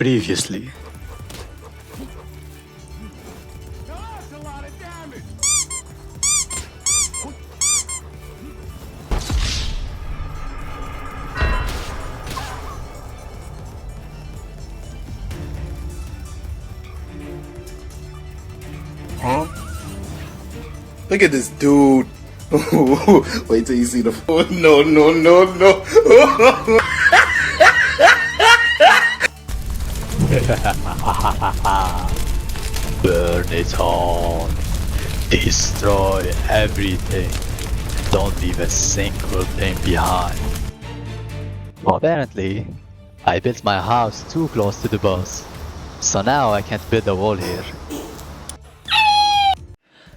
Previously. That's a lot of damage. Huh? Look at this dude. Wait till you see the phone. No. Burn it on. Destroy everything. Don't leave a single thing behind. Apparently, I built my house too close to the boss. So now I can't build a wall here.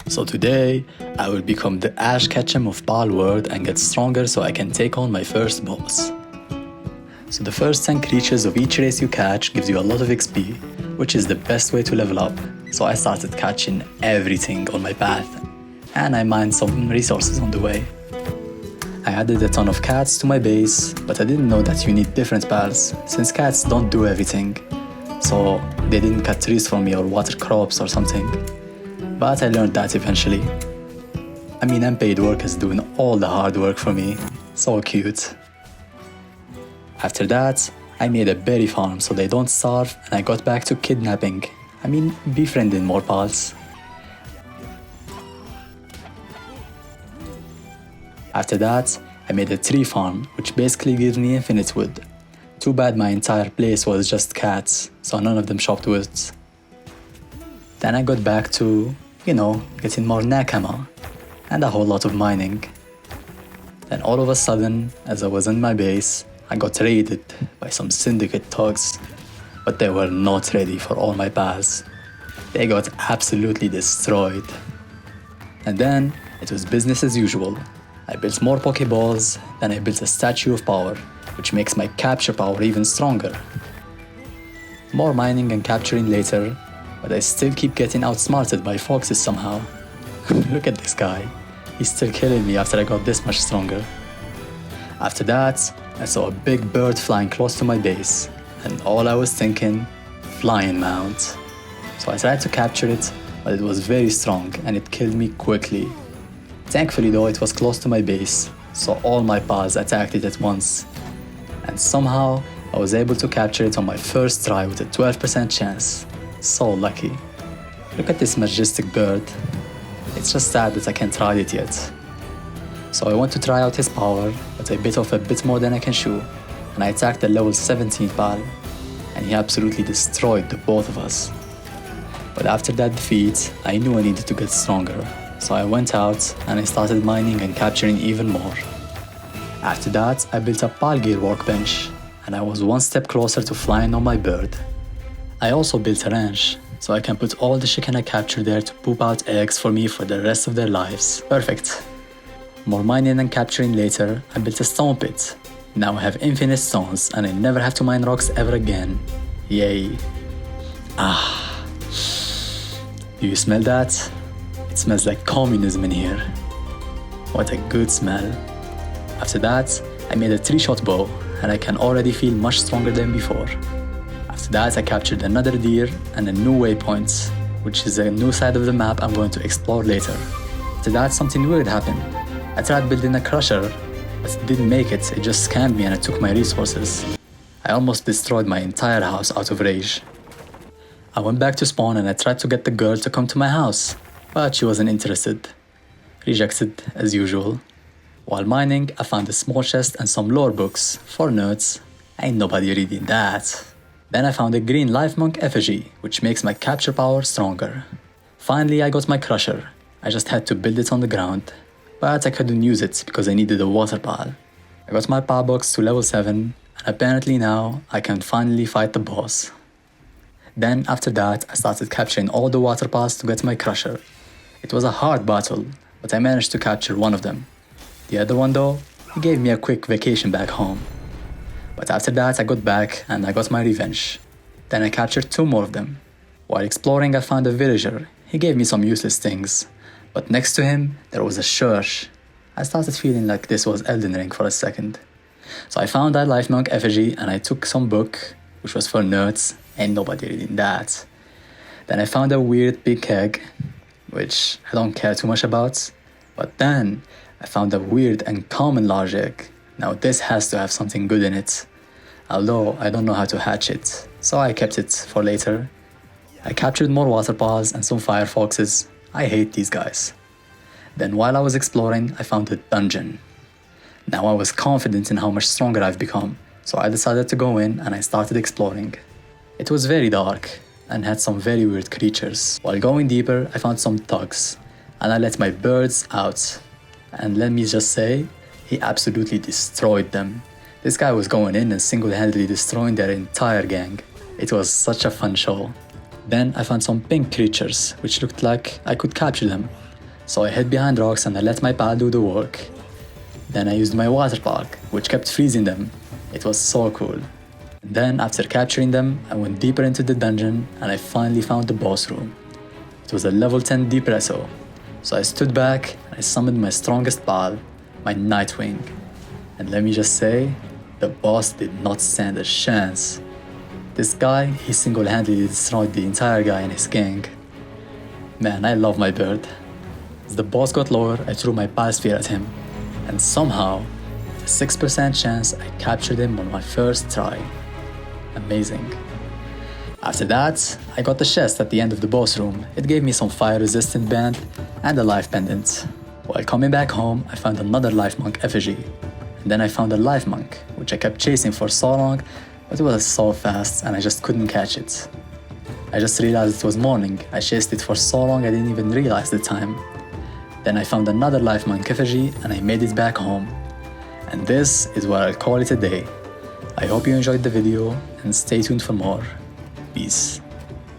So today, I will become the Ash Ketchum of Palworld and get stronger so I can take on my first boss. So the first 10 creatures of each race you catch gives you a lot of XP, which is the best way to level up. So I started catching everything on my path, and I mined some resources on the way. I added a ton of cats to my base, but I didn't know that you need different paths, since cats don't do everything. So they didn't cut trees for me or water crops or something. But I learned that eventually. I mean, unpaid workers doing all the hard work for me. So cute. After that, I made a berry farm so they don't starve, and I got back to kidnapping. I mean, befriending more pals. After that, I made a tree farm, which basically gives me infinite wood. Too bad my entire place was just cats, so none of them chopped wood. Then I got back to, getting more nakama, and a whole lot of mining. Then all of a sudden, as I was in my base, I got raided by some syndicate thugs, but they were not ready for all my paths. They got absolutely destroyed. And then, it was business as usual. I built more Pokeballs, then I built a Statue of Power, which makes my capture power even stronger. More mining and capturing later, but I still keep getting outsmarted by foxes somehow. Look at this guy. He's still killing me after I got this much stronger. After that, I saw a big bird flying close to my base, and all I was thinking, flying mount. So I tried to capture it, but it was very strong and it killed me quickly. Thankfully though, it was close to my base, so all my pals attacked it at once. And somehow, I was able to capture it on my first try with a 12% chance. So lucky. Look at this majestic bird. It's just sad that I can't ride it yet. So I want to try out his power, but I bit off a bit more than I can chew, and I attacked the level 17 pal, and he absolutely destroyed the both of us. But after that defeat, I knew I needed to get stronger, so I went out and I started mining and capturing even more. After that, I built a Palgear workbench, and I was one step closer to flying on my bird. I also built a ranch, so I can put all the chicken I capture there to poop out eggs for me for the rest of their lives. Perfect. More mining and capturing later, I built a stone pit. Now I have infinite stones and I never have to mine rocks ever again. Yay. Ah. Do you smell that? It smells like communism in here. What a good smell. After that, I made a 3-shot bow and I can already feel much stronger than before. After that, I captured another deer and a new waypoint, which is a new side of the map I'm going to explore later. After that, something weird happened. I tried building a crusher, but it didn't make it, it just scammed me and it took my resources. I almost destroyed my entire house out of rage. I went back to spawn and I tried to get the girl to come to my house, but she wasn't interested. Rejected, as usual. While mining, I found a small chest and some lore books, for nerds. Ain't nobody reading that. Then I found a green life monk effigy, which makes my capture power stronger. Finally, I got my crusher. I just had to build it on the ground, but I couldn't use it because I needed a water pal. I got my power box to level 7, and apparently now I can finally fight the boss. Then after that, I started capturing all the water pals to get my crusher. It was a hard battle, but I managed to capture one of them. The other one though, he gave me a quick vacation back home. But after that I got back and I got my revenge. Then I captured 2 more of them. While exploring I found a villager. He gave me some useless things. But next to him there was a church. I started feeling like this was Elden Ring for a second. So I found that life monk effigy and I took some book, which was for nerds, Ain't nobody reading that. Then I found a weird big keg, which I don't care too much about. But then I found a weird and common large egg. Now this has to have something good in it. Although I don't know how to hatch it, so I kept it for later. I captured more water paws and some fire foxes. I hate these guys. Then while I was exploring, I found a dungeon. Now I was confident in how much stronger I've become, so I decided to go in and I started exploring. It was very dark and had some very weird creatures. While going deeper, I found some thugs and I let my birds out. And let me just say, he absolutely destroyed them. This guy was going in and single-handedly destroying their entire gang. It was such a fun show. Then I found some pink creatures, which looked like I could capture them. So I hid behind rocks and I let my pal do the work. Then I used my water park, which kept freezing them. It was so cool. Then after capturing them, I went deeper into the dungeon and I finally found the boss room. It was a level 10 depresso. So I stood back and I summoned my strongest pal, my Nightwing. And let me just say, the boss did not stand a chance. This guy, he single-handedly destroyed the entire guy and his gang. Man, I love my bird. As the boss got lower, I threw my pal sphere at him. And somehow, with a 6% chance, I captured him on my first try. Amazing. After that, I got the chest at the end of the boss room. It gave me some fire-resistant band and a life pendant. While coming back home, I found another life monk effigy. And then I found a life monk, which I kept chasing for so long, but it was so fast and I just couldn't catch it. I just realized it was morning. I chased it for so long I didn't even realize the time. Then I found another life monk effigy and I made it back home. And this is where I'll call it a day. I hope you enjoyed the video and stay tuned for more. Peace.